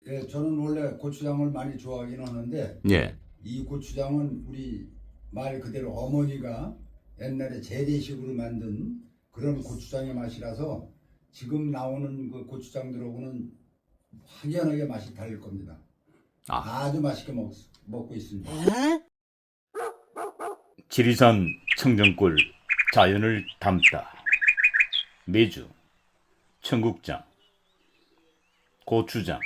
예, 저는 원래 고추장을 많이 좋아하긴 하는데 예. 이 고추장은 우리 말 그대로 어머니가 옛날에 재래식으로 만든 그런 고추장의 맛이라서 지금 나오는 그 고추장들하고는 확연하게 맛이 다를 겁니다. 아주 맛있게 먹고 있습니다. 지리산 청정골 자연을 담다. 메주, 청국장, 고추장,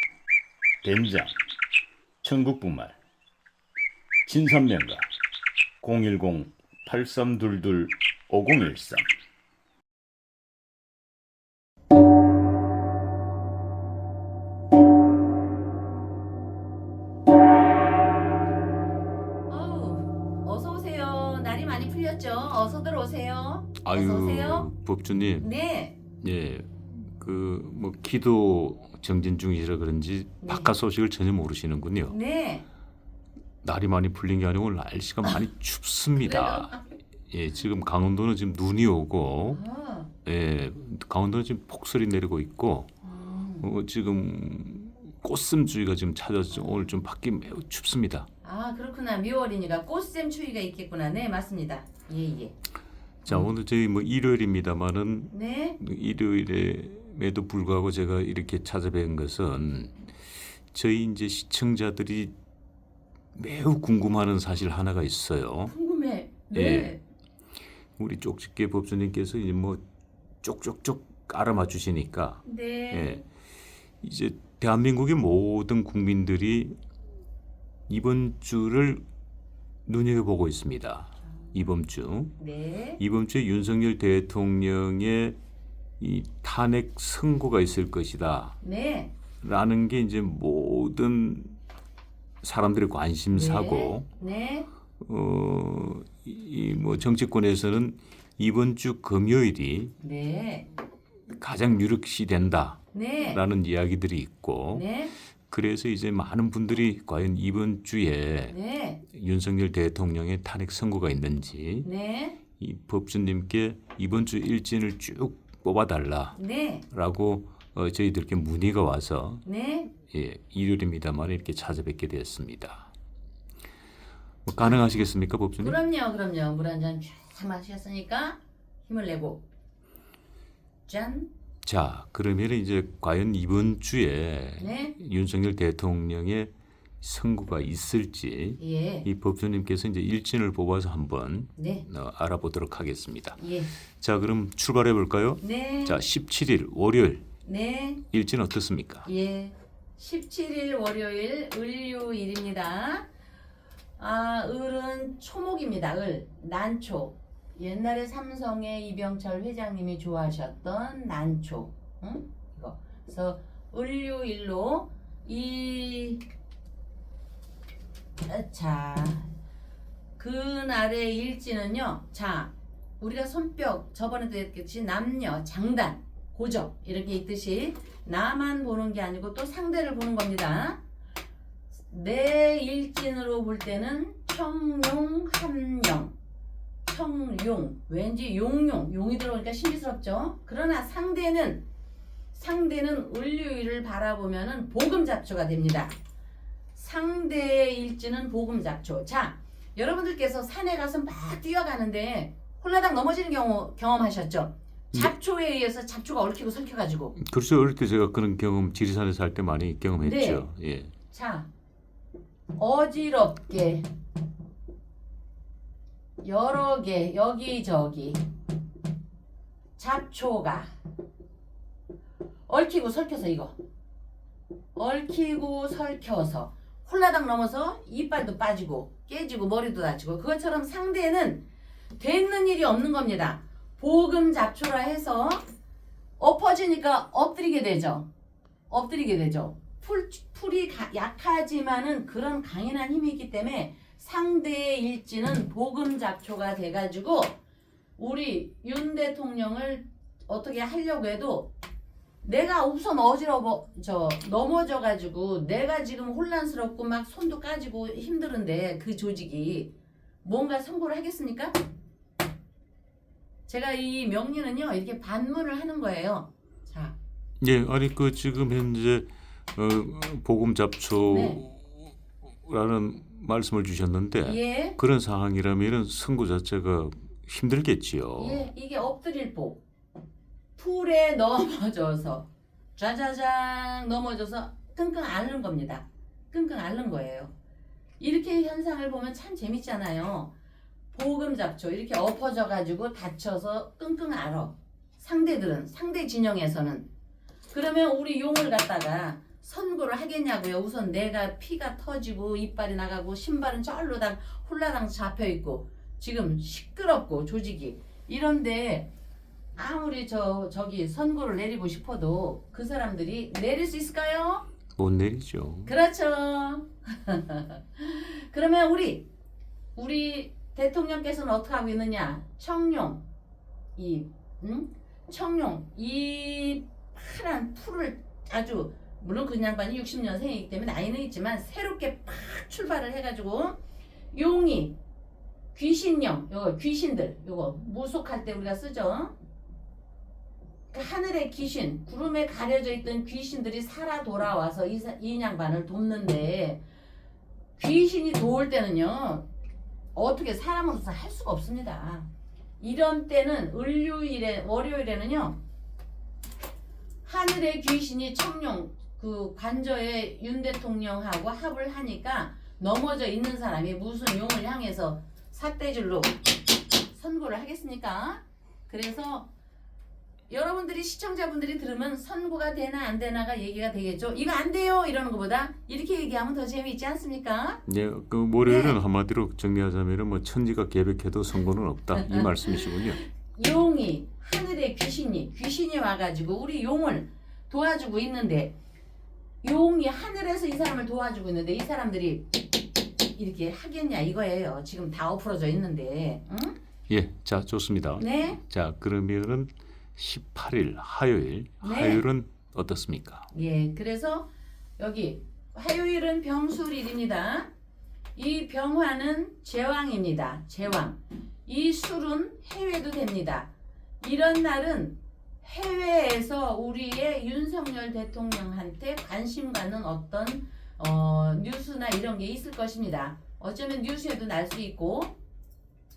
된장, 청국부말, 진산면가 010-8322-5013. 어서 오세요. 날이 많이 풀렸죠? 어서들 오세요. 어서 아유, 오세요. 법주님. 네. 예. 뭐 기도 정진 중이시라 그런지 바깥 소식을 전혀 모르시는군요. 네. 날이 많이 풀린 게 아니고 오늘 날씨가 많이 춥습니다. 예, 지금 강원도는 지금 눈이 오고, 아, 예, 강원도는 지금 폭설이 내리고 있고, 지금 꽃샘추위가 지금 찾아서 오늘 좀 밖이 매우 춥습니다. 그렇구나. 미월이니까 꽃샘 추위가 있겠구나. 네, 맞습니다. 예, 예. 자, 오늘 저희 뭐 일요일입니다만은 네. 일요일에도 불구하고 제가 이렇게 찾아뵌 것은 저희 이제 시청자들이 매우 궁금해하는 사실 하나가 있어요. 궁금해. 네. 예. 우리 쪽집게 법조님께서 이제 뭐 쪽쪽쪽 알아맞 주시니까 네. 예. 이제 대한민국의 모든 국민들이 이번 주를 눈여겨보고 있습니다. 이번 주. 네. 이번 주에 윤석열 대통령의 이 탄핵 선고가 있을 것이다. 네. 라는 게 이제 모든 사람들의 관심사고, 네. 이 뭐 정치권에서는 이번 주 금요일이 네. 가장 유력시 된다라는 네. 이야기들이 있고, 네. 그래서 이제 많은 분들이 과연 이번 주에 네. 윤석열 대통령의 탄핵 선고가 있는지 네. 이 법주님께 이번 주 일진을 쭉 뽑아달라라고 네. 저희들께 문의가 와서 네. 예, 일요일입니다만 이렇게 찾아뵙게 되었습니다. 뭐 가능하시겠습니까, 법주님? 그럼요. 물 한 잔 쫙 마셨으니까 힘을 내고. 짠. 자, 그러면 이제 과연 이번 주에 네. 윤석열 대통령의 선고가 있을지 예. 이 법주님께서 이제 일진을 뽑아서 한번 네. 알아보도록 하겠습니다. 예. 자, 그럼 출발해 볼까요? 네. 자, 17일 월요일 네. 일진 어떻습니까? 예. 17일 월요일 을유일입니다. 을은 초목입니다. 난초. 옛날에 삼성의 이병철 회장님이 좋아하셨던 난초. 응? 이거. 그래서 을유일로 그날의 일지는요. 자, 우리가 손뼉 저번에도 했겠지 남녀, 장단, 고적 이렇게 있듯이 나만 보는 게 아니고 또 상대를 보는 겁니다. 내 일진으로 볼 때는 청용, 함령, 청용, 왠지 용이 들어오니까 신비스럽죠. 그러나 상대는 을유일을 바라보면은 복음잡초가 됩니다. 상대의 일지는 복음잡초. 자, 여러분들께서 산에 가서 막 뛰어가는데 홀라당 넘어지는 경험하셨죠? 잡초에 의해서 잡초가 얽히고 설켜가지고. 글쎄 어릴 때 제가 그런 경험 지리산에서 할 때 많이 경험했죠. 예. 자, 어지럽게 여러 개 여기저기 잡초가 얽히고 설켜서 이거 얽히고 설켜서 홀라당 넘어서 이빨도 빠지고 깨지고 머리도 다치고 그것처럼 상대는 되는 일이 없는 겁니다. 복음 잡초라 해서 엎어지니까 엎드리게 되죠. 풀이 약하지만은 그런 강인한 힘이 있기 때문에 상대의 일지는 복음 잡초가 돼가지고 우리 윤 대통령을 어떻게 하려고 해도 내가 우선 넘어져가지고 내가 지금 혼란스럽고 막 손도 까지고 힘들은데 그 조직이 뭔가 선고를 하겠습니까? 제가 이 명리는요 이렇게 반문을 하는 거예요. 자, 예, 아니 지금 현재 복음 잡초라는 네. 말씀을 주셨는데 예. 그런 상황이라면 선고 자체가 힘들겠지요. 예, 이게 엎드릴 복. 풀에 넘어져서 짜자장 넘어져서 끙끙 앓는 겁니다. 끙끙 앓는 거예요. 이렇게 현상을 보면 참 재밌잖아요. 복음 잡초 이렇게 엎어져 가지고 다쳐서 끙끙 앓어. 상대들은 상대 진영에서는 그러면 우리 용을 갖다가 선고를 하겠냐고요. 우선 내가 피가 터지고 이빨이 나가고 신발은 절로 다 홀라당 잡혀 있고 지금 시끄럽고 조직이 이런데 아무리 저기 선고를 내리고 싶어도 그 사람들이 내릴 수 있을까요? 못 내리죠. 그렇죠. 그러면 우리 대통령께서는 어떻게 하고 있느냐? 청룡 청룡 이 파란 풀을 아주 물론 그 양반이 60년생이기 때문에 나이는 있지만 새롭게 팍 출발을 해가지고 용이 귀신령 요거 귀신들 요거 무속할 때 우리가 쓰죠. 그 하늘의 귀신 구름에 가려져 있던 귀신들이 살아 돌아와서 이 양반을 돕는데 귀신이 도울 때는요 어떻게 사람으로서 할 수가 없습니다. 이런 때는 월요일에는요 하늘의 귀신이 청룡 그 관저에 윤 대통령하고 합을 하니까 넘어져 있는 사람이 무슨 용을 향해서 삿대질로 선고를 하겠습니까? 그래서 여러분들이 시청자분들이 들으면 선고가 되나 안 되나가 얘기가 되겠죠. 이거 안 돼요 이러는 것보다 이렇게 얘기하면 더 재미있지 않습니까? 네, 그 월요일은 네. 한마디로 정리하자면 뭐 천지가 계획해도 선고는 없다 이 말씀이시군요. 용이 하늘의 귀신이 와가지고 우리 용을 도와주고 있는데 용이 하늘에서 이 사람을 도와주고 있는데 이 사람들이 이렇게 하겠냐 이거예요. 지금 다 엎어져 있는데. 응? 예, 자 좋습니다. 네. 자 그러면은 18일 화요일 네. 화요일은 어떻습니까? 예. 그래서 여기 화요일은 병술일입니다. 이 병화는 제왕입니다. 제왕. 이 술은 해외도 됩니다. 이런 날은 해외에서 우리의 윤석열 대통령한테 관심 갖는 어떤 뉴스나 이런 게 있을 것입니다. 어쩌면 뉴스에도 날 수 있고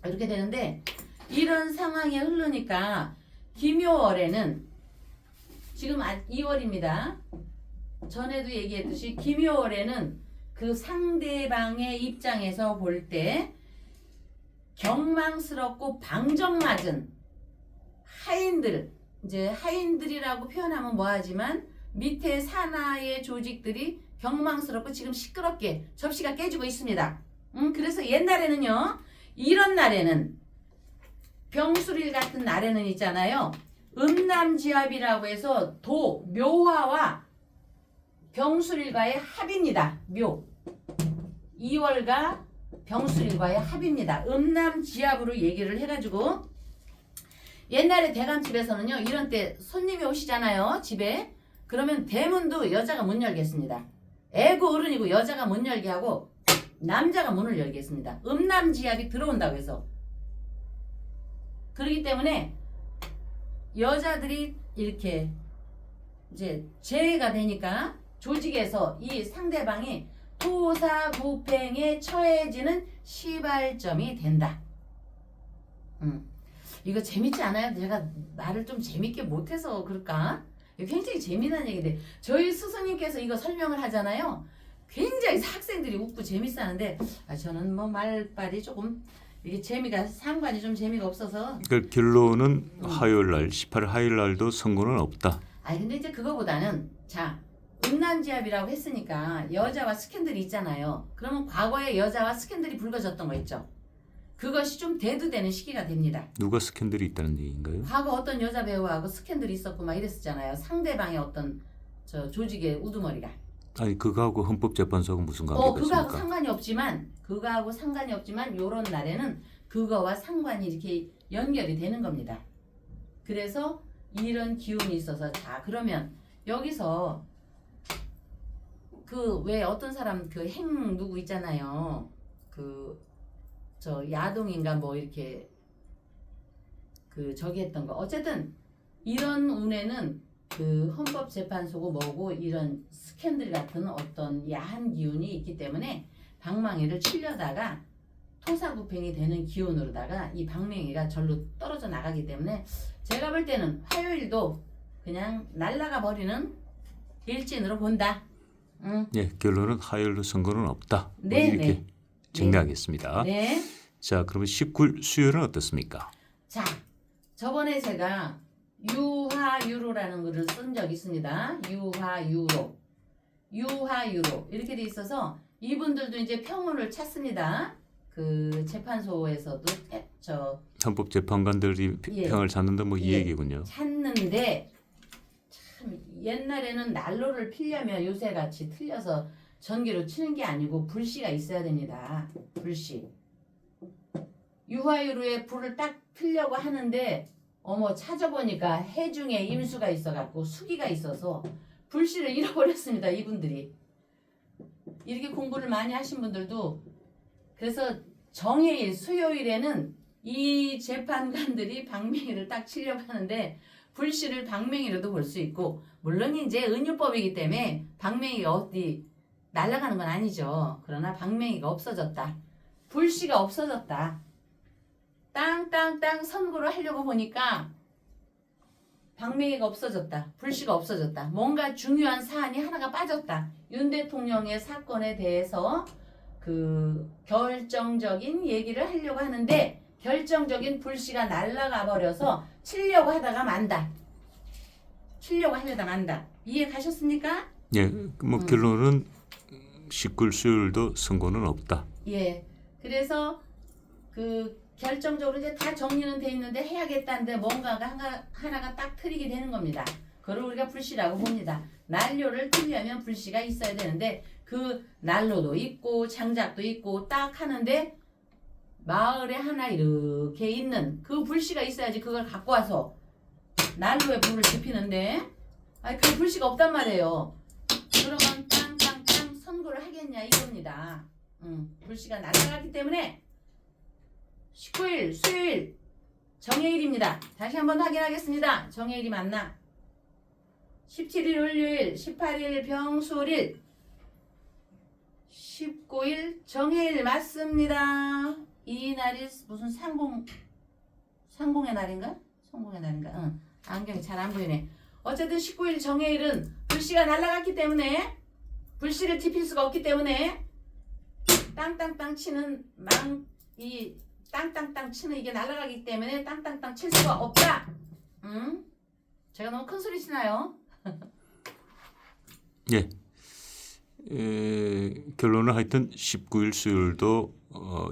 이렇게 되는데 이런 상황이 흐르니까 김효월에는 지금 2월입니다. 전에도 얘기했듯이 김효월에는 그 상대방의 입장에서 볼 때 경망스럽고 방정맞은 하인들 이제 하인들이라고 표현하면 뭐하지만 밑에 산하의 조직들이 경망스럽고 지금 시끄럽게 접시가 깨지고 있습니다. 그래서 옛날에는요 이런 날에는 병술일 같은 날에는 있잖아요 음남지합이라고 해서 묘화와 병술일과의 합입니다. 2월과 병술일과의 합입니다. 음남지합으로 얘기를 해가지고 옛날에 대감집에서는요 이런 때 손님이 오시잖아요 집에 그러면 대문도 여자가 못 열겠습니다. 애고 어른이고 여자가 못 열게 하고 남자가 문을 열겠습니다. 음남지합이 들어온다고 해서 그렇기 때문에 여자들이 이렇게 이제 제외가 되니까 조직에서 이 상대방이 토사구팽에 처해지는 시발점이 된다. 이거 재밌지 않아요? 제가 말을 좀 재밌게 못해서 그럴까? 이거 굉장히 재미난 얘기인데 저희 스승님께서 이거 설명을 하잖아요. 굉장히 학생들이 웃고 재밌어하는데 저는 뭐 말빨이 조금 이게 재미가 상관이 좀 재미가 없어서 그 결론은 화요일 날 18일 화요일 날도 선고는 없다. 아니 근데 이제 그거보다는 자 음란지합이라고 했으니까 여자와 스캔들이 있잖아요. 그러면 과거에 여자와 스캔들이 불거졌던 거 있죠. 그것이 좀 대두되는 시기가 됩니다. 누가 스캔들이 있다는 얘기인가요? 과거 어떤 여자 배우하고 스캔들이 있었고 막 이랬었잖아요. 상대방의 어떤 저 조직의 우두머리가. 아니 그거하고 헌법재판소하고 무슨 관계가 그거하고 있습니까? 상관이 없지만 요런 날에는 그거와 상관이 이렇게 연결이 되는 겁니다. 그래서 이런 기운이 있어서 자 그러면 여기서 그 왜 어떤 사람 그 행 누구 있잖아요. 그 저 야동인가 뭐 이렇게 그 저기 했던 거 어쨌든 이런 운에는 그 헌법재판소고 뭐고 이런 스캔들 같은 어떤 야한 기운이 있기 때문에 방망이를 치려다가 토사구팽이 되는 기운으로다가 이 방망이가 절로 떨어져 나가기 때문에 제가 볼 때는 화요일도 그냥 날아가 버리는 일진으로 본다. 예, 결론은 화요일도 선거는 없다. 뭐 네, 이렇게 네. 정리하겠습니다. 네. 자, 그러면 19일 수요일은 어떻습니까? 자, 저번에 제가 유화유로라는 글을 쓴 적이 있습니다. 유화유로. 유화유로. 이렇게 돼 있어서 이분들도 이제 평론을 찾습니다. 그 재판소에서도 헌법재판관들이 예. 평을 찾는다 뭐 이 예. 얘기군요. 찾는데 참 옛날에는 난로를 피려면 요새같이 틀려서 전기로 치는 게 아니고 불씨가 있어야 됩니다. 불씨. 유화유로에 불을 딱 피려고 하는데 어머 찾아보니까 해중에 임수가 있어갖고 수기가 있어서 불씨를 잃어버렸습니다. 이분들이. 이렇게 공부를 많이 하신 분들도 그래서 정해일 수요일에는 이 재판관들이 방맹이를 딱 치려고 하는데 불씨를 방맹이로도 볼 수 있고 물론 이제 은유법이기 때문에 방맹이가 어디 날아가는 건 아니죠. 그러나 방맹이가 없어졌다. 불씨가 없어졌다. 땅땅땅 선고를 하려고 보니까 방맹이가 없어졌다. 불씨가 없어졌다. 뭔가 중요한 사안이 하나가 빠졌다. 윤 대통령의 사건에 대해서 그 결정적인 얘기를 하려고 하는데 결정적인 불씨가 날아가 버려서 치려고 하다가 만다. 치려고 하려다 만다. 이해 가셨습니까? 예, 뭐 결론은 19일 수요일도 선거는 없다. 예. 그래서 그 결정적으로 이제 다 정리는 돼 있는데 해야겠다는데 뭔가가 하나가 딱 틀리게 되는 겁니다. 그걸 우리가 불씨라고 봅니다. 난로를 틀려면 불씨가 있어야 되는데 그 난로도 있고 장작도 있고 딱 하는데 마을에 하나 이렇게 있는 그 불씨가 있어야지 그걸 갖고 와서 난로에 불을 지피는데 아니 그 불씨가 없단 말이에요. 그러면 땅땅땅 선고를 하겠냐 이겁니다. 불씨가 날아갔기 때문에 19일 수요일 정해일입니다. 다시 한번 확인하겠습니다. 정해일이 맞나? 17일 월요일, 18일 병술일, 19일 정해일 맞습니다. 이 날이 무슨 상공의 날인가? 성공의 날인가? 응. 안경이 잘 안 보이네. 어쨌든 19일 정해일은 불씨가 날아갔기 때문에 불씨를 지필 수가 없기 때문에 땅땅땅 치는 이 땅땅땅 치는 이게 날아가기 때문에 땅땅땅 칠 수가 없다. 응? 제가 너무 큰 소리 치나요? 예. 결론은 하여튼 19일 수요일도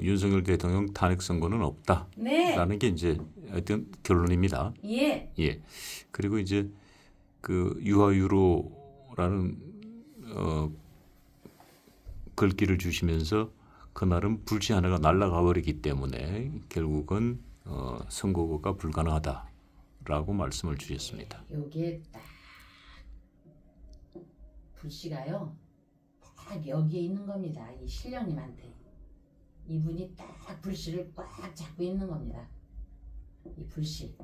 윤석열 대통령 탄핵 선고는 없다. 네. 라는 게 이제 하여튼 결론입니다. 예. 예. 그리고 이제 그 유화유로라는 글귀를 주시면서 그날은 불씨 하나가 날아가 버리기 때문에 결국은 선거가 불가능하다라고 말씀을 주셨습니다. 요게 딱 불씨가요 딱 여기에 있는 겁니다. 이 신령님한테 이분이 딱 불씨를 꽉 잡고 있는 겁니다. 이 불씨.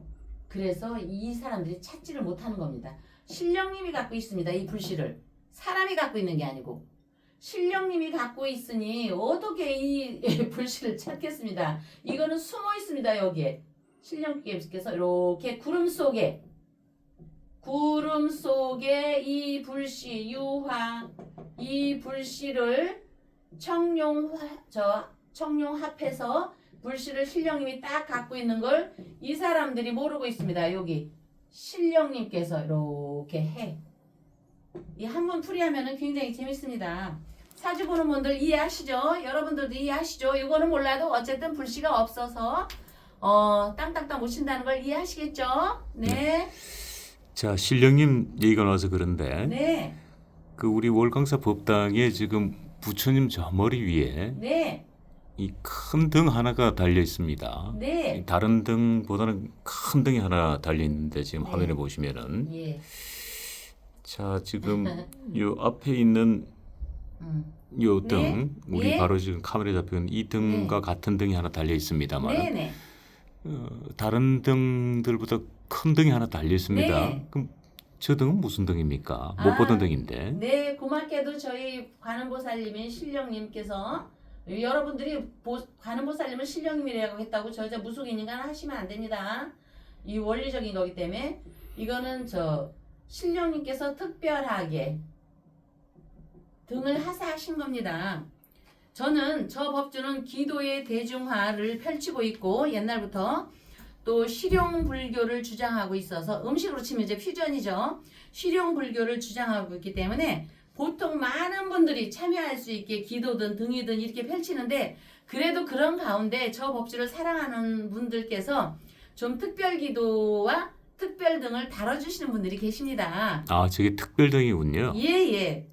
그래서 이 사람들이 찾지를 못하는 겁니다. 신령님이 갖고 있습니다. 이 불씨를 사람이 갖고 있는 게 아니고 신령님이 갖고 있으니 어떻게 이 불씨를 찾겠습니다. 이거는 숨어 있습니다. 여기에 신령님께서 이렇게 구름 속에 이 불씨 유화 이 불씨를 청룡합해서 불씨를 신령님이 딱 갖고 있는 걸 이 사람들이 모르고 있습니다. 여기 신령님께서 이렇게 해. 이 한번 풀이하면은 굉장히 재밌습니다. 사주 보는 분들 이해하시죠? 여러분들도 이해하시죠? 이거는 몰라도 어쨌든 불씨가 없어서 땅땅땅 못 친다는 걸 이해하시겠죠? 네. 자, 신령님 얘기가 나와서 그런데 네. 그 우리 월강사 법당에 지금 부처님 저 머리 위에 네. 이 큰 등 하나가 달려 있습니다. 네. 다른 등보다는 큰 등이 하나 달려 있는데 지금 네. 화면에 보시면은 예. 자, 지금 요 앞에 있는 요 등 네. 우리 예. 바로 지금 카메라에 잡혀있는 이 등과 같은 등이 하나 달려 있습니다만 네네. 다른 등들보다 큰 등이 하나 달려 있습니다. 네. 그럼 저 등은 무슨 등입니까? 아, 못 보던 등인데. 네, 고맙게도 저희 관음보살님인 신령님께서 여러분들이 관음보살님은 신령님이라고 했다고 저 무속인인간 하시면 안 됩니다. 이 원리적인 거기 때문에 이거는 저 신령님께서 특별하게 등을 하사하신 겁니다. 저는 저 법주는 기도의 대중화를 펼치고 있고 옛날부터 또 실용불교를 주장하고 있어서 음식으로 치면 이제 퓨전이죠. 실용불교를 주장하고 있기 때문에 보통 많은 분들이 참여할 수 있게 기도든 등이든 이렇게 펼치는데 그래도 그런 가운데 저 법주를 사랑하는 분들께서 좀 특별기도와 특별등을 다뤄주시는 분들이 계십니다. 아, 저게 특별등이군요. 예.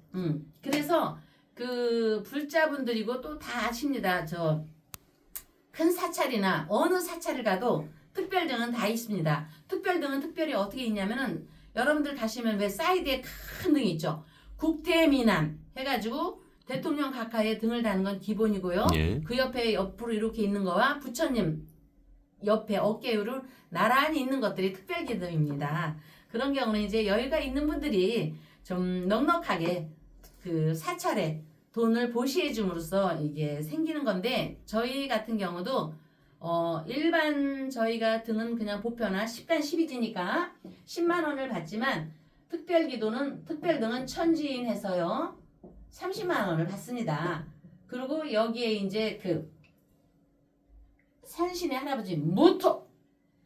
그래서 그 불자분들이고 또 다 아십니다. 저 큰 사찰이나 어느 사찰을 가도 특별등은 다 있습니다. 특별등은 특별히 어떻게 있냐면은 여러분들 가시면 왜 사이드에 큰 등이 있죠. 국태민안 해가지고 대통령 각하에 등을 다는 건 기본이고요. 예. 그 옆에 옆으로 이렇게 있는 거와 부처님 옆에 어깨로 나란히 있는 것들이 특별기도입니다. 그런 경우는 이제 여유가 있는 분들이 좀 넉넉하게 그 사찰에 돈을 보시해 줌으로써 이게 생기는 건데 저희 같은 경우도 일반 저희가 등은 그냥 보편화 10단 12지니까 10만 원을 받지만 특별등은 천지인해서요 30만 원을 받습니다. 그리고 여기에 이제 그 산신의 할아버지 무토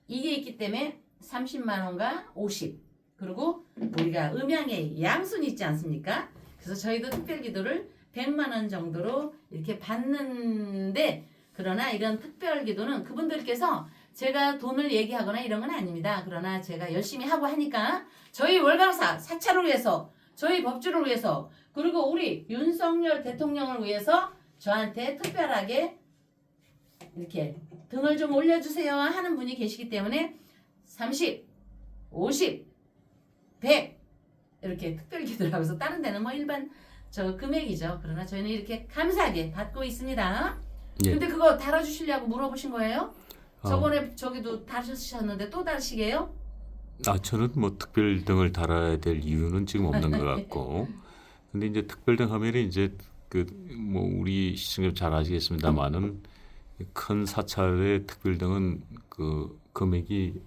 이게 있기 때문에 30만 원과 50 그리고 우리가 음양의 양순이 있지 않습니까? 그래서 저희도 특별기도를 100만 원 정도로 이렇게 받는데 그러나 이런 특별기도는 그분들께서 제가 돈을 얘기하거나 이런 건 아닙니다. 그러나 제가 열심히 하고 하니까 저희 월강사 사찰을 위해서 저희 법주를 위해서 그리고 우리 윤석열 대통령을 위해서 저한테 특별하게 이렇게 등을 좀 올려주세요 하는 분이 계시기 때문에 30, 50, 100 이렇게 특별기도를 하고서 다른 데는 뭐 일반 저 금액이죠. 그러나 저희는 이렇게 감사하게 받고 있습니다. 예. 근데 그거 달아주시려고 물어보신 거예요? 어. 저번에 저기도 다르셨는데 또 다르시게요? 아, 저는 뭐 특별등을 달아야 될 이유는 지금 없는 것 같고. 근데 이제 특별등 하면 이제 그 뭐 우리 시청자 잘 아시겠습니다만은 큰 사찰의 특별등은 그 금액이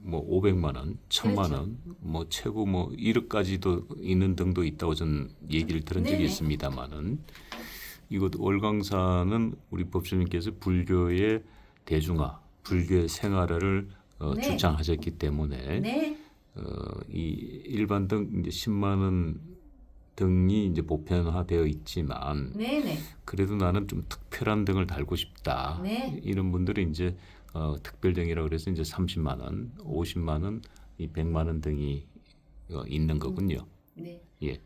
뭐 500만 원, 1000만 원, 뭐 최고 뭐 1억까지도 있는 등도 있다고 저는 얘기를 들은 적이 네네. 있습니다만은 이곳 월광사는 우리 법주님께서 불교의 대중화, 불교의 생활화를 네. 주장하셨기 때문에 네. 이 일반 등 이제 10만 원 등이 이제 보편화되어 있지만 네네. 그래도 나는 좀 특별한 등을 달고 싶다. 네. 이런 분들이 이제 특별등이라고 그래서 이제 30만 원, 50만 원, 이 100만 원 등이 있는 거군요. 네. 예.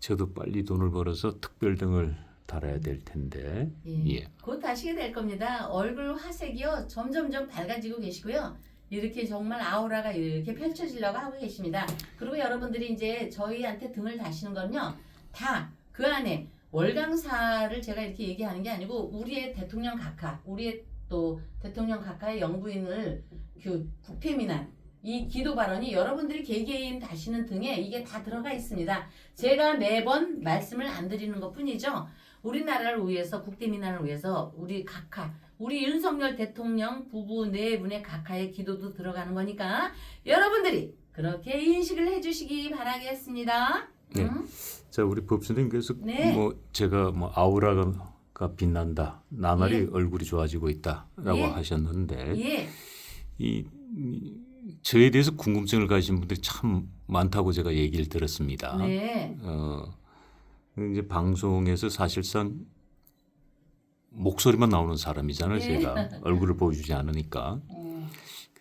저도 빨리 돈을 벌어서 특별등을 달아야 될 텐데. 예. 곧 하시게 될 겁니다. 얼굴 화색이요 점점점 밝아지고 계시고요. 이렇게 정말 아우라가 이렇게 펼쳐지려고 하고 계십니다. 그리고 여러분들이 이제 저희한테 등을 다시는 건요. 다 그 안에 월강사를 제가 이렇게 얘기하는 게 아니고 우리의 대통령 각하, 우리의 또 대통령 각하의 영부인을 그 국태민안 이 기도 발언이 여러분들이 개개인 다시는 등에 이게 다 들어가 있습니다. 제가 매번 말씀을 안 드리는 것 뿐이죠. 우리나라를 위해서 국태민안을 위해서 우리 각하 우리 윤석열 대통령 부부 네 분의 각하의 기도도 들어가는 거니까 여러분들이 그렇게 인식을 해주시기 바라겠습니다. 네. 자, 우리 법수님께서 네. 뭐 제가 뭐 아우라가 빛난다, 나날이 예. 얼굴이 좋아지고 있다라고 예. 하셨는데 예. 이 저에 대해서 궁금증을 가지신 분들이 참 많다고 제가 얘기를 들었습니다. 네. 이제 방송에서 사실상 목소리만 나오는 사람이잖아요. 예. 제가 얼굴을 보여주지 않으니까.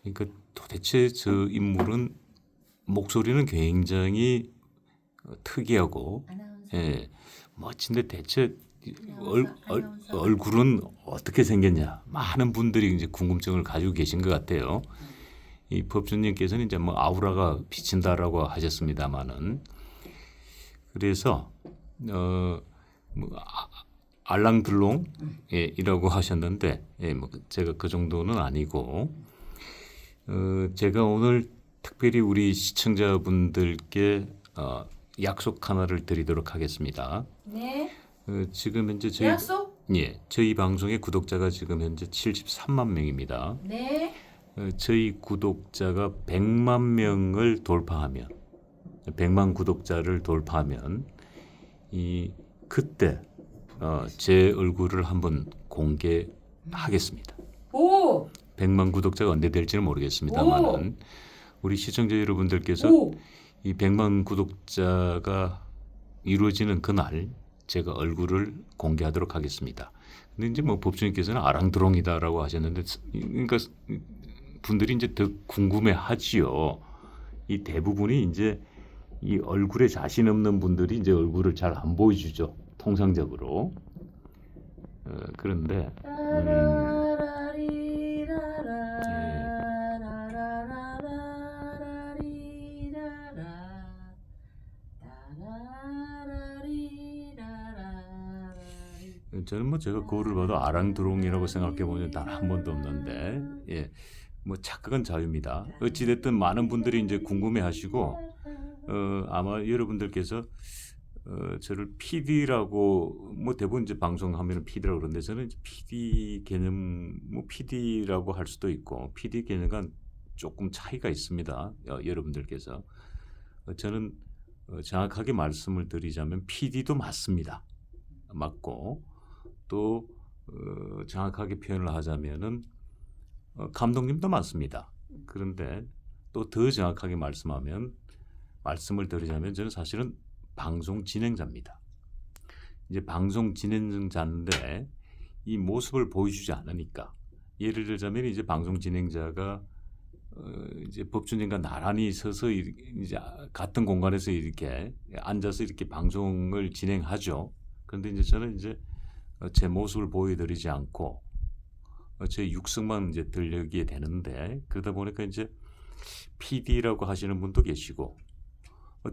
그러니까 도대체 저 인물은 목소리는 굉장히 특이하고 아나운서. 예, 멋진데 대체 아나운서. 얼굴은 어떻게 생겼냐? 많은 분들이 이제 궁금증을 가지고 계신 것 같아요. 이 법주님께서는 이제 뭐 아우라가 비친다라고 하셨습니다만은 그래서 뭐 알랑들롱 이라고 하셨는데 뭐 제가 그 정도는 아니고 제가 오늘 특별히 우리 시청자분들께 약속 하나를 드리도록 하겠습니다. 네. 지금 현재 저희 약속? 저희 방송의 구독자가 지금 현재 73만 명입니다. 네. 저희 구독자가 100만 명을 돌파하면 100만 구독자를 돌파하면 그때 제 얼굴을 한번 공개하겠습니다. 오! 100만 구독자가 언제 될지는 모르겠습니다만은 우리 시청자 여러분들께서 오! 이 100만 구독자가 이루어지는 그날 제가 얼굴을 공개하도록 하겠습니다. 근데 이제 뭐 법주님께서는 아랑드롱이다라고 하셨는데, 그러니까 분들이 이제 더 궁금해하지요. 이 대부분이 이제 이 얼굴에 자신 없는 분들이 이제 얼굴을 잘 안 보여주죠. 통상적으로. 그런데 저는 뭐 제가 거울을 봐도 아랑드롱이라고 생각해 보면 단 한 번도 없는데, 뭐 착각은 자유입니다. 어찌 됐든 많은 분들이 이제 궁금해하시고 아마 여러분들께서 저를 PD라고 뭐 대부분 이제 방송하면 PD라고 그러는데 저는 이제 PD 개념 뭐 PD라고 할 수도 있고 PD 개념과 조금 차이가 있습니다. 여러분들께서 저는 정확하게 말씀을 드리자면 PD도 맞습니다. 맞고 또 정확하게 표현을 하자면은 감독님도 맞습니다. 그런데 또 더 정확하게 말씀을 드리자면 저는 사실은 방송 진행자입니다. 이제 방송 진행자인데 이 모습을 보여주지 않으니까, 예를 들자면 이제 방송 진행자가 이제 법주님과 나란히 서서 이제 같은 공간에서 이렇게 앉아서 이렇게 방송을 진행하죠. 그런데 이제 저는 이제 제 모습을 보여드리지 않고 제 육성만 이제 들리게 되는데, 그러다 보니까 이제 PD라고 하시는 분도 계시고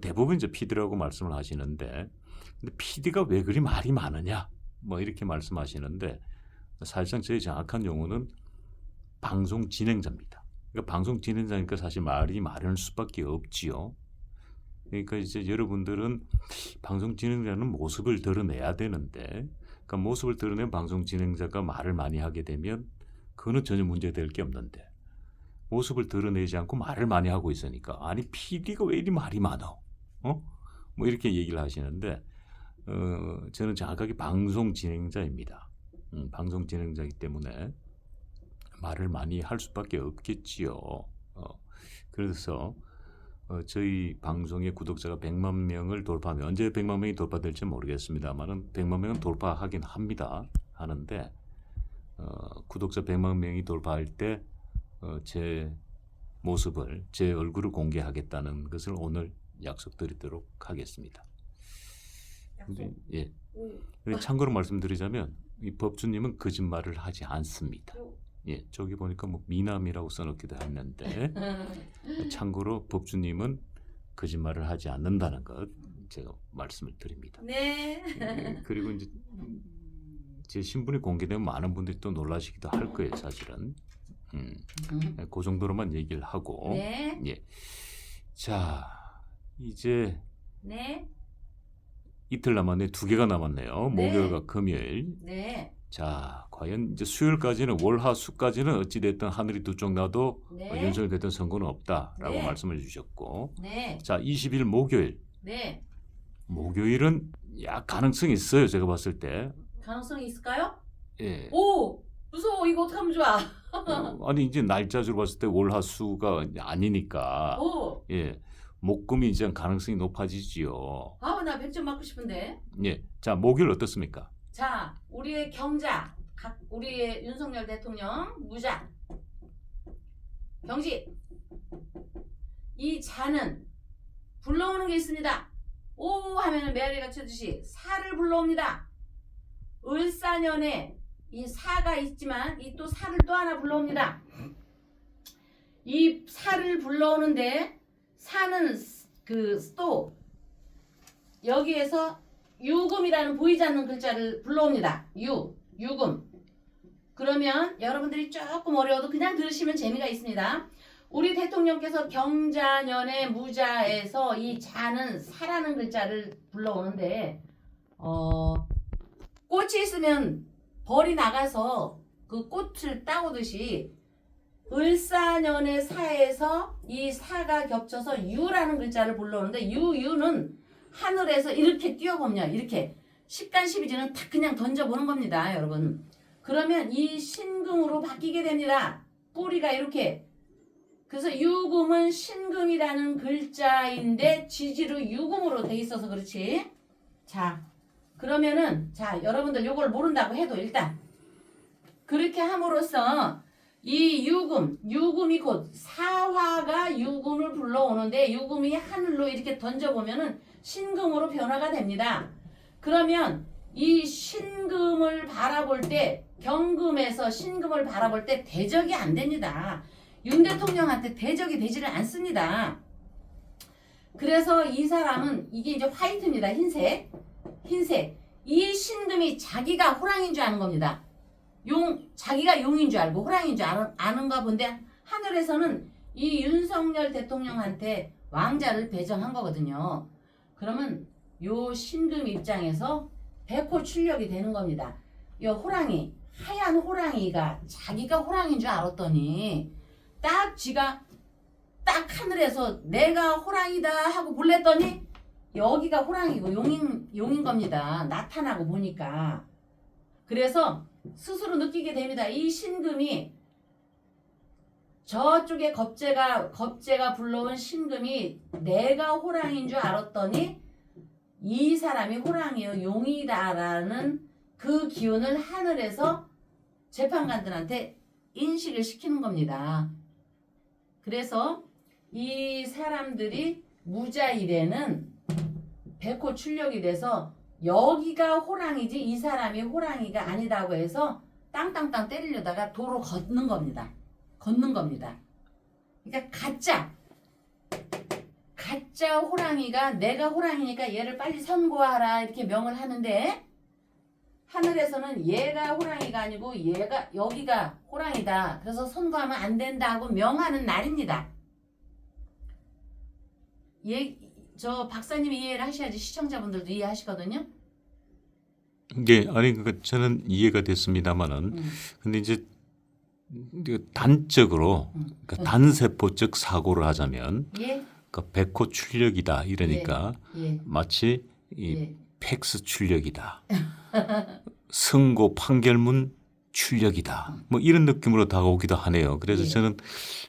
대부분 이제 PD라고 말씀을 하시는데, 근데 PD가 왜 그리 말이 많으냐 뭐 이렇게 말씀하시는데, 사실상 저의 정확한 용어는 방송 진행자입니다. 그러니까 방송 진행자니까 사실 말이 많을 수밖에 없지요. 그러니까 이제 여러분들은 방송 진행자는 모습을 드러내야 되는데, 그러니까 모습을 드러낸 방송 진행자가 말을 많이 하게 되면 그거는 전혀 문제될 게 없는데, 모습을 드러내지 않고 말을 많이 하고 있으니까 아니 PD가 왜 이리 말이 많어? 뭐 이렇게 얘기를 하시는데, 저는 정확하게 방송 진행자입니다. 방송 진행자이기 때문에 말을 많이 할 수밖에 없겠지요. 그래서 저희 방송의 구독자가 100만 명을 돌파하면, 언제 100만 명이 돌파될지 모르겠습니다만은 100만 명은 돌파하긴 하는데 구독자 100만 명이 돌파할 때 제 모습을, 제 얼굴을 공개하겠다는 것을 오늘 약속드리도록 하겠습니다. 근데 참고로 말씀드리자면 이 법주님은 거짓말을 하지 않습니다. 저기 보니까 뭐 미남이라고 써놓기도 했는데 참고로 법주님은 거짓말을 하지 않는다는 것 제가 말씀을 드립니다. 네. 그리고 이제 제 신분이 공개되면 많은 분들이 또 놀라시기도 할 거예요, 사실은. 그 정도로만 얘기를 하고. 네. 자, 이제 네. 이틀 남았네, 2개가 남았네요. 네. 목요일과 금요일. 네. 자, 과연 이제 수요일까지는, 월화수까지는 어찌 됐든 하늘이 두 쪽 나도 네. 윤석열 대통령 선거는 없다라고 네. 말씀을 주셨고, 네. 자, 20일 목요일. 네. 목요일은 가능성이 있어요, 제가 봤을 때. 가능성이 있을까요? 예. 오! 무서워. 이거 어떡하면 좋아. 아니 이제 날짜로 봤을 때 월화수가 아니니까, 오! 목금이 이제 가능성이 높아지지요. 아, 나 100점 맞고 싶은데. 자, 목요일 어떻습니까? 자, 우리의 경자, 우리의 윤석열 대통령 무자, 경지. 이 자는 불러오는 게 있습니다. 오 하면은 메아리가 쳐듯이 사를 불러옵니다. 을사년에 이 사가 있지만 이 또 사를 또 하나 불러옵니다. 이 사를 불러오는데 사는 또 여기에서 유금이라는 보이지 않는 글자를 불러옵니다. 유금. 그러면 여러분들이 조금 어려워도 그냥 들으시면 재미가 있습니다. 우리 대통령께서 경자년의 무자에서 이 자는 사라는 글자를 불러오는데 꽃이 있으면 벌이 나가서 그 꽃을 따오듯이 을사년의 사에서 이 사가 겹쳐서 유라는 글자를 불러오는데 유는 하늘에서 이렇게 뛰어보면 이렇게 십간십이지는 탁 그냥 던져보는 겁니다, 여러분. 그러면 이 신금으로 바뀌게 됩니다. 뿌리가 이렇게. 그래서 유금은 신금이라는 글자인데 지지로 유금으로 돼 있어서 그렇지. 자, 그러면은 자, 여러분들 요걸 모른다고 해도 일단 그렇게 함으로써 이 유금이 곧 사화가 유금을 불러오는데 유금이 하늘로 이렇게 던져보면은 신금으로 변화가 됩니다. 그러면 이 신금을 바라볼 때 경금에서 신금을 바라볼 때 대적이 안 됩니다. 윤 대통령한테 대적이 되지를 않습니다. 그래서 이 사람은 이게 이제 화이트입니다. 흰색. 이 신금이 자기가 호랑이인 줄 아는 겁니다. 자기가 용인 줄 알고 호랑이인 줄 아는가 본데 하늘에서는 이 윤석열 대통령한테 왕자를 배정한 거거든요. 그러면 요 신금 입장에서 백호출력이 되는 겁니다. 요 호랑이, 하얀 호랑이가 자기가 호랑이인 줄 알았더니 딱 지가 딱 하늘에서 내가 호랑이다 하고 불렀더니 여기가 호랑이고 용인 겁니다. 나타나고 보니까. 그래서 스스로 느끼게 됩니다. 이 신금이 저쪽에 겁재가 불러온 신금이 내가 호랑이인 줄 알았더니 이 사람이 호랑이요 용이다라는 그 기운을 하늘에서 재판관들한테 인식을 시키는 겁니다. 그래서 이 사람들이 무자일에는 백호출력이 돼서 여기가 호랑이지 이 사람이 호랑이가 아니다고 해서 땅땅땅 때리려다가 도로 걷는 겁니다. 그러니까 가짜 호랑이가 내가 호랑이니까 얘를 빨리 선고하라 이렇게 명을 하는데 하늘에서는 얘가 호랑이가 아니고 여기가 호랑이다. 그래서 선고하면 안 된다고 명하는 날입니다. 저 박사님이 이해를 하셔야지 시청자분들도 이해하시거든요. 예, 아니 그러니까 저는 이해가 됐습니다만은 근데 이제 단적으로 그러니까 단세포적 사고를 하자면 예? 그러니까 백호 출력이다 이러니까 예. 마치 이 예. 팩스 출력이다. 선고 판결문 출력이다. 뭐 이런 느낌으로 다가오기도 하네요. 그래서 예. 저는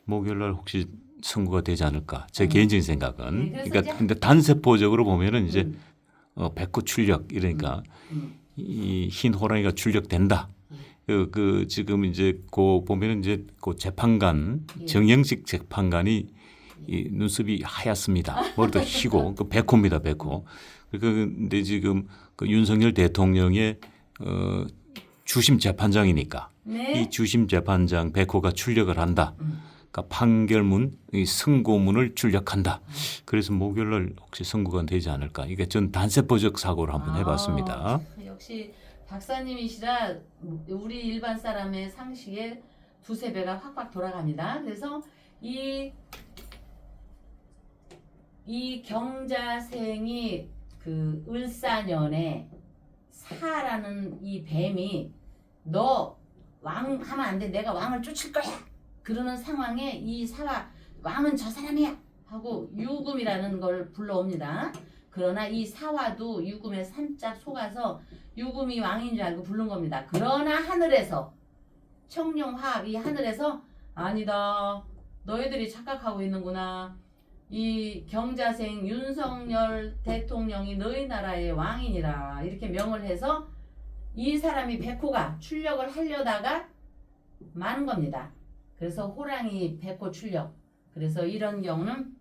목요일 날 혹시 선고가 되지 않을까. 제 개인적인 생각은. 네, 그러니까 근데 단세포적으로 보면은 이제 백호 출력 이러니까 이 흰 호랑이가 출력된다. 지금 이제 보면은 이제 그 재판관 예. 정영식 재판관이 이 눈썹이 하얗습니다. 머리도 희고 그 백호입니다, 백호. 근데 지금 그 윤석열 대통령의 주심 재판장이니까 네. 이 주심 재판장 백호가 출력을 한다. 그러니까 판결문, 이 선고문을 출력한다. 그래서 목요일날 혹시 선고가 되지 않을까. 이게 전 단세포적 사고를 한번 해봤습니다. 역시 박사님이시라 우리 일반 사람의 상식에 두세 배가 확확 돌아갑니다. 그래서 이 경자생이 그 을사년에 사라는 이 뱀이 너 왕 하면 안 돼. 내가 왕을 쫓을 거야. 그러는 상황에 이 사와 왕은 저 사람이야 하고 유금이라는 걸 불러옵니다. 그러나 이 사와도 유금에 살짝 속아서 유금이 왕인 줄 알고 부른 겁니다. 그러나 하늘에서 청룡화합이 하늘에서 아니다. 너희들이 착각하고 있는구나. 이 경자생 윤석열 대통령이 너희 나라의 왕이니라 이렇게 명을 해서 이 사람이 백호가 출력을 하려다가 마는 겁니다. 그래서 호랑이 백호 출력. 그래서 이런 경우는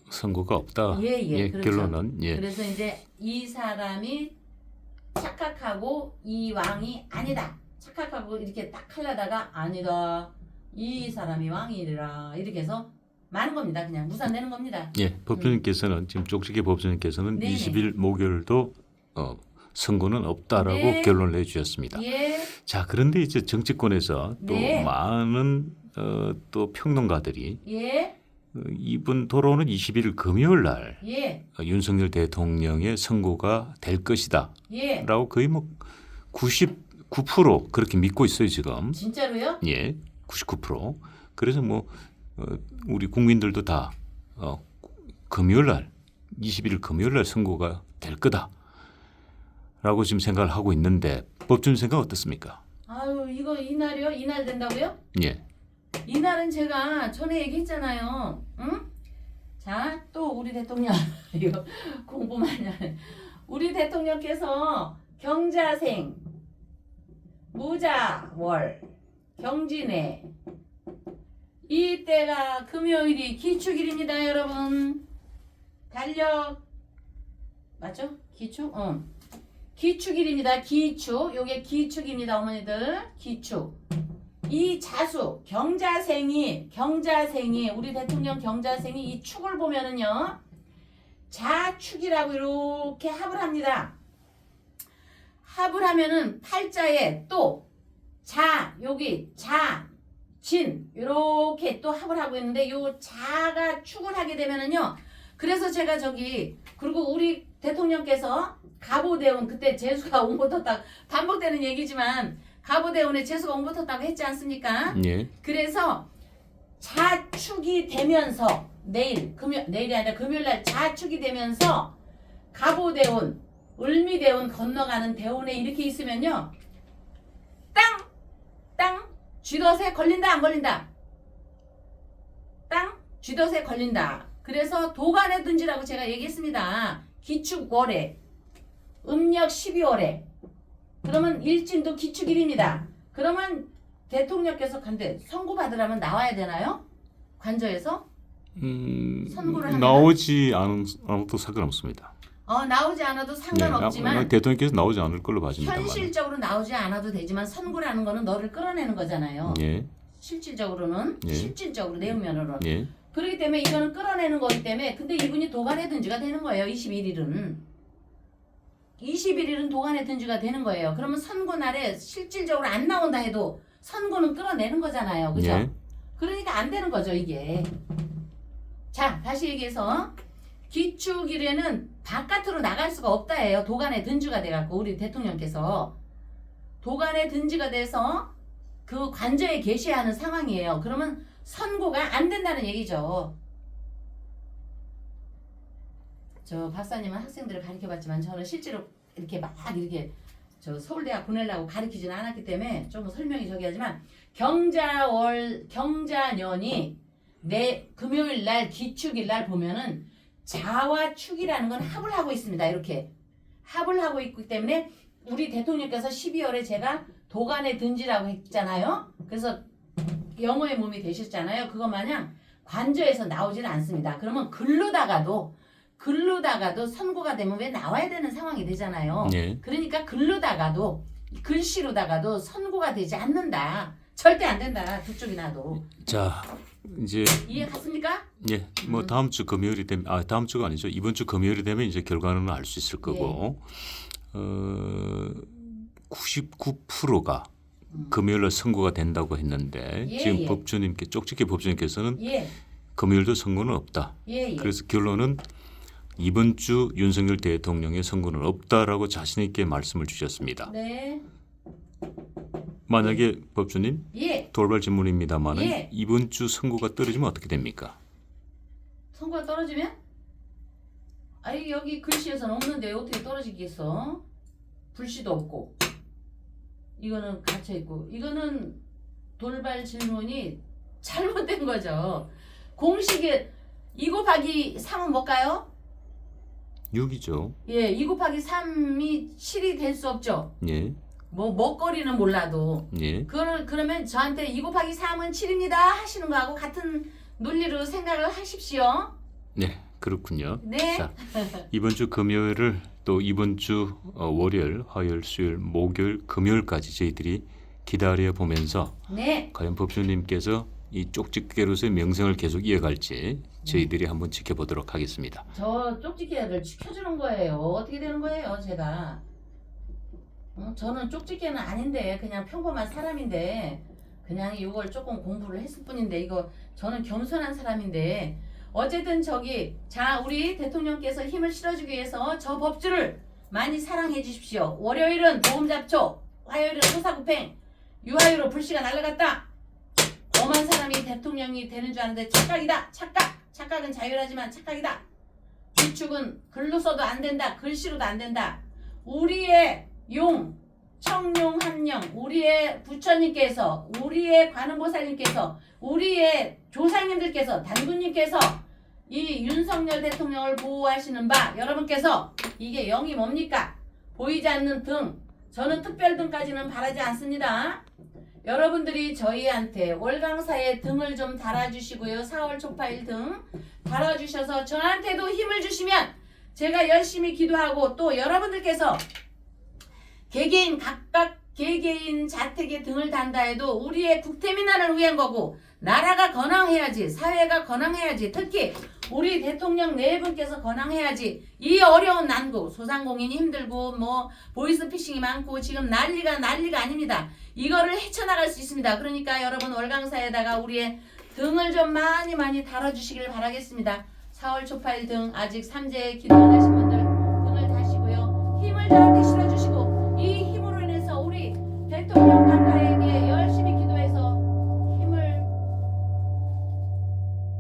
선고가 없다. 예, 그렇죠. 결론은 예. 그래서 이제 이 사람이 착각하고 이 왕이 아니다. 착각하고 이렇게 딱 하려다가 아니다. 이 사람이 왕이라 이렇게 해서 많은 겁니다. 그냥 무산되는 겁니다. 예, 법조인께서는 지금 쪽지기 법조인께서는 네네. 20일 목요일도 선고는 없다라고 네. 결론을 내주셨습니다. 예. 자, 그런데 이제 정치권에서 또 네. 많은 또 평론가들이 예. 이번 돌아오는 21일 금요일 날 예. 윤석열 대통령의 선고가 될 것이다 예. 라고 거의 뭐 99% 그렇게 믿고 있어요 지금. 진짜로요? 예, 99%. 그래서 뭐 우리 국민들도 다 금요일 날 21일 금요일 날 선고가 될 거다라고 지금 생각을 하고 있는데 법준 생각 어떻습니까? 아유, 이거 이날이요? 이날 된다고요? 예. 이날은 제가 전에 얘기했잖아요. 응? 자, 또 우리 대통령 이거 공부 많이 하네. 우리 대통령께서 경자생, 무자월, 경진해 이때가 금요일이 기축일입니다, 여러분. 달력 맞죠? 기축? 기축일입니다. 기축. 요게 기축입니다, 어머니들. 기축. 이 자수 경자생이 우리 대통령 경자생이 이 축을 보면은요 자축이라고 이렇게 합을 합니다. 합을 하면은 팔자에 또 자 여기 자 진 이렇게 또 합을 하고 있는데 요 자가 축을 하게 되면은요 그래서 제가 저기 그리고 우리 대통령께서 가보대운 그때 재수가 옹붙었다 반복되는 얘기지만 가보대운에 재수가 옹붙었다고 했지 않습니까? 예. 그래서 자축이 되면서 내일이 아니라 금요일날 자축이 되면서 가보대운 을미대운 건너가는 대운에 이렇게 있으면요 땅 쥐덫에 걸린다 안 걸린다? 땅 쥐덫에 걸린다. 그래서 도간에 든지라고 제가 얘기했습니다. 기축월에 음력 12월에 그러면 일진도 기축일입니다. 그러면 대통령께서 간대 선고 받으려면 나와야 되나요? 관저에서? 선고를 하면? 나오지 않아도 상관없습니다. 나오지 않아도 상관없지만 네, 대통령께서 나오지 않을 걸로 봐집니다만. 현실적으로 나오지 않아도 되지만 선고라는 거는 너를 끌어내는 거잖아요. 예. 실질적으로는 예. 실질적으로 내용면으로는 예. 그렇기 때문에 이거는 끌어내는 거기 때문에 근데 이분이 도간에 든지가 되는 거예요. 21일은 도간에 든지가 되는 거예요. 그러면 선고 날에 실질적으로 안 나온다 해도 선고는 끌어내는 거잖아요. 그죠? 예. 그러니까 안 되는 거죠 이게. 자 다시 얘기해서 기축일에는 바깥으로 나갈 수가 없다 해요. 도간에 든지가 돼갖고 우리 대통령께서 도간에 든지가 돼서 그 관저에 계셔야 하는 상황이에요. 그러면 선고가 안 된다는 얘기죠. 저 박사님은 학생들을 가르쳐봤지만 저는 실제로 이렇게 막 이렇게 저 서울대학 보내려고 가르치지는 않았기 때문에 좀 설명이 저기 하지만 경자년이 내 금요일 날 기축일 날 보면은 자와 축이라는 건 합을 하고 있습니다. 이렇게 합을 하고 있기 때문에 우리 대통령께서 12월에 제가 도간에 든지라고 했잖아요. 그래서 영어의 몸이 되셨잖아요. 그거 마냥 관저에서 나오지는 않습니다. 그러면 글로다가도 선고가 되면 왜 나와야 되는 상황이 되잖아요. 예. 그러니까 글로다가도 글씨로다가도 선고가 되지 않는다. 절대 안 된다. 두 쪽이 나도. 자, 이제 이해 갔습니까? 예, 뭐 다음 주 금요일이 되면 다음 주가 아니죠. 이번 주 금요일이 되면 이제 결과는 알 수 있을 거고. 99%가 금요일날 선고가 된다고 했는데 예, 지금 예. 쪽집게 법조인께서는 예. 금요일도 선고는 없다. 예. 그래서 결론은 이번 주 윤석열 대통령의 선고는 없다라고 자신 있게 말씀을 주셨습니다. 네. 만약에 법조님 예. 돌발 질문입니다만은 예. 이번 주 선고가 떨어지면 어떻게 됩니까? 선고가 떨어지면? 아니 여기 글씨에서는 없는데 어떻게 떨어지겠어? 불씨도 없고 이거는 갇혀있고 이거는 돌발 질문이 잘못된 거죠. 공식에 2 곱하기 3은 뭘까요? 6이죠. 예, 2 곱하기 3이 7이 될 수 없죠. 예. 뭐 먹거리는 몰라도 예. 그러면 저한테 2 곱하기 3은 7입니다 하시는 거하고 같은 논리로 생각을 하십시오. 네, 그렇군요. 네. 자, 이번 주 금요일을 또 이번 주 월요일, 화요일, 수요일, 목요일, 금요일까지 저희들이 기다려 보면서 네. 과연 법조님께서 이 쪽집게로서의 명성을 계속 이어갈지 저희들이 한번 지켜보도록 하겠습니다. 저 쪽지기를 지켜주는 거예요. 어떻게 되는 거예요, 제가? 저는 쪽집게는 아닌데 그냥 평범한 사람인데 그냥 이걸 조금 공부를 했을 뿐인데 이거 저는 겸손한 사람인데 어쨌든 자 우리 대통령께서 힘을 실어주기 위해서 저 법주를 많이 사랑해 주십시오. 월요일은 보험잡초, 화요일은 소사구팽, 유화요로 불씨가 날아갔다. 엄한 사람이 대통령이 되는 줄 아는데 착각이다. 착각은 자율하지만 착각이다. 주축은 글로 써도 안 된다. 글씨로도 안 된다. 우리의 청룡 함령, 우리의 부처님께서, 우리의 관음보살님께서, 우리의 조상님들께서, 단군님께서 이 윤석열 대통령을 보호하시는 바 여러분께서 이게 영이 뭡니까? 보이지 않는 등, 저는 특별등까지는 바라지 않습니다. 여러분들이 저희한테 월강사에 등을 좀 달아주시고요. 4월 초파일 등 달아주셔서 저한테도 힘을 주시면 제가 열심히 기도하고 또 여러분들께서 각각 개개인 자택에 등을 단다 해도 우리의 국태민안을 위한 거고 나라가 건강해야지, 사회가 건강해야지, 특히 우리 대통령 네 분께서 건강해야지. 이 어려운 난국, 소상공인이 힘들고 뭐 보이스피싱이 많고 지금 난리가 아닙니다. 이거를 헤쳐나갈 수 있습니다. 그러니까 여러분 월강사에다가 우리의 등을 좀 많이 달아주시길 바라겠습니다. 4월 초파일 등 아직 삼재 기도 안 하신 분들 등을 다시고요. 힘을 저한테 실어주시고 이 힘으로 인해서 우리 대통령 각하에게 열심히 기도해서 힘을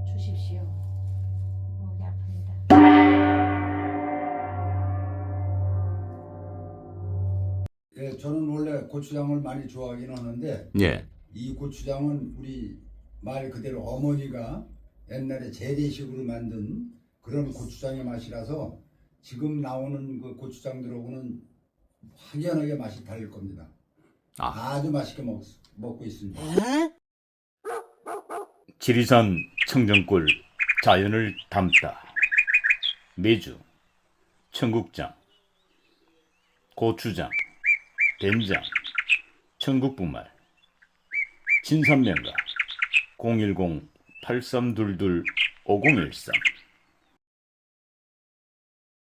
주십시오. 목이 아픕니다. 예, 저는 원래 고추장을 많이 좋아하긴 하는데 예. 이 고추장은 우리 말 그대로 어머니가 옛날에 재래식으로 만든 그런 고추장의 맛이라서 지금 나오는 그 고추장들하고는 확연하게 맛이 다를 겁니다. 아주 맛있게 먹고 있습니다. 지리산 청정골 자연을 담다. 메주, 청국장, 고추장, 된장, 청국분말, 진산면가 010-8322-5013